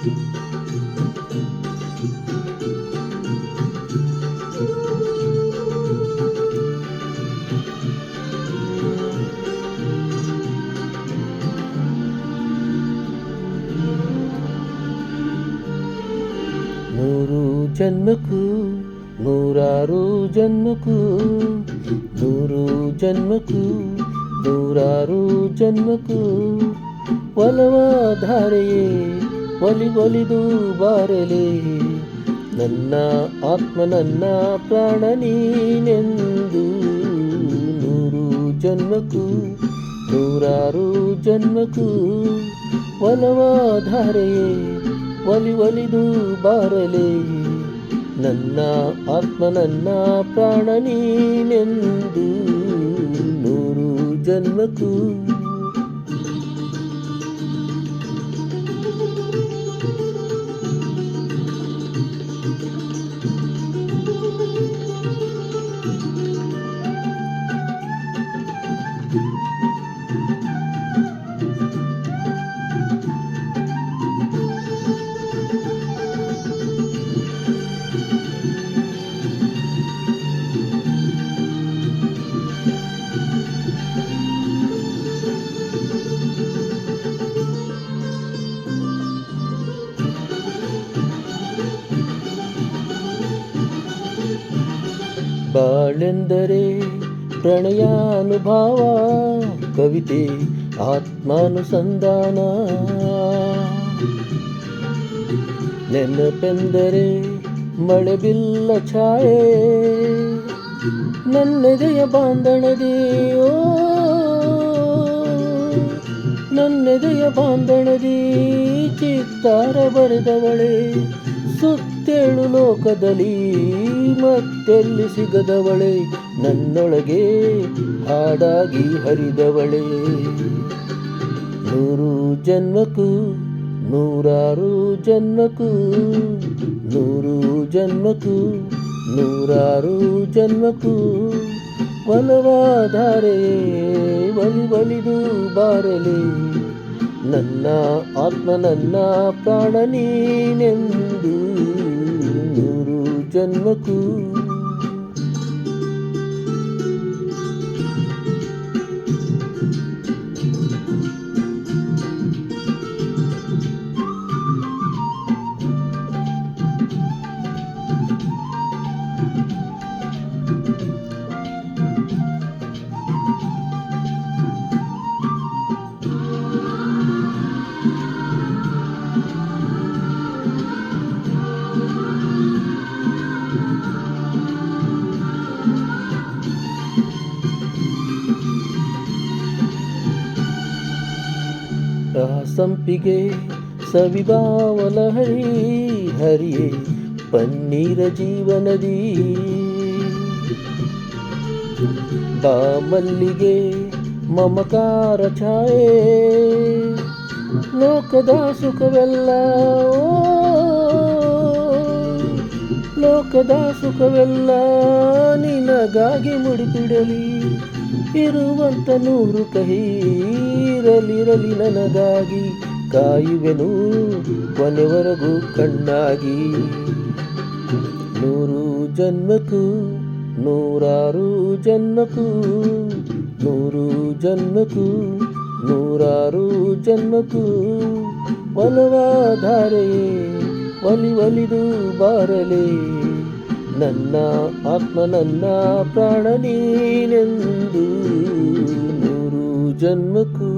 ನೂರು ಜನ್ಮಕ್ಕೂ ನೂರಾರು ಜನ್ಮಕ್ಕೂ, ನೂರು ಜನ್ಮಕ್ಕೂ ನೂರಾರು ಜನ್ಮಕ್ಕೂ ಒಲವ ಧಾರೆಯೇ ಒಲಿ ಒಲಿದು ಬಾರಲೆ. ನನ್ನ ಆತ್ಮ ನನ್ನ ಪ್ರಾಣ ನೀನೆಂದು. ನೂರು ಜನ್ಮಕ್ಕೂ ನೂರಾರು ಜನ್ಮಕ್ಕೂ ಒಲವ ಧಾರೆಯೇ ಒಲಿ ಒಲಿದು ಬಾರಲೆ. ನನ್ನ ಆತ್ಮ ನನ್ನ ಪ್ರಾಣ ನೀನೆಂದು. ನೂರು ಜನ್ಮಕ್ಕೂ ಬಾಳೆಂದರೆ ಪ್ರಣಯಾನುಭಾವ, ಕವಿತೆ ಆತ್ಮಾನುಸಂಧಾನ. ನೆನಪೆಂದರೆ ಮಳೆ ಬಿಲ್ಲ ಛಾಯೆ, ನನ್ನೆದೆಯ ಬಾಂಧಣದಿ. ಓ ನನ್ನೆದೆಯ ಬಾಂಧಣದಿ ಚಿತ್ತಾರ ಬರೆದವಳೆ. ಸುತ್ತೇಳು ಲೋಕದಲ್ಲಿ ಮತ್ತೆಲ್ಲಿ ಸಿಗದವಳೆ, ನನ್ನೊಳಗೆ ಹಾಡಾಗಿ ಹರಿದವಳೆ. ನೂರು ಜನ್ಮಕ್ಕೂ ನೂರಾರು ಜನ್ಮಕ್ಕೂ, ನೂರು ಜನ್ಮಕ್ಕೂ ನೂರಾರು ಜನ್ಮಕ್ಕೂ ಒಲವಾಧಾರೆಯೇ ಒಲಿ ಒಲಿದು ಬಾರಲೆ. ನನ್ನ ಆತ್ಮ ನನ್ನ ಪ್ರಾಣ ನೀನೆಂದು. ನೂರು ಜನ್ಮಕ್ಕೂ ಸಂಪಿಗೆ ಸವಿಭಾವಲ ಹರಿ ಹರಿಯೇ ಪನ್ನೀರ ಜೀವನದಿ. ಬಾ ಮಲ್ಲಿಗೆ ಮಮಕಾರ ಛಾಯೆ, ಲೋಕದ ಸುಖವೆಲ್ಲ. ಲೋಕದ ಸುಖವೆಲ್ಲ ನಿನಗಾಗಿ ಮುಡಿಪಿಡಲಿ. ಇರುವಂತ ನೂರು ಕಹಿ ಇರಲಿರಲಿ ನನಗಾಗಿ, ಕಾಯುವೆನು ಕೊನೆವರೆಗೂ ಕಣ್ಣಾಗಿ. ನೂರು ಜನ್ಮಕ್ಕೂ ನೂರಾರು ಜನ್ಮಕ್ಕೂ, ನೂರು ಜನ್ಮಕ್ಕೂ ನೂರಾರು ಜನ್ಮಕ್ಕೂ ಒಲವಾಧಾರೆಯೇ ಒಲಿ ಒಲಿದು ಬಾರಲೆ. ನನ್ನ ಆತ್ಮ ನನ್ನ ಪ್ರಾಣ ನೀನೆಂದು. ನೂರು ಜನ್ಮಕ್ಕೂ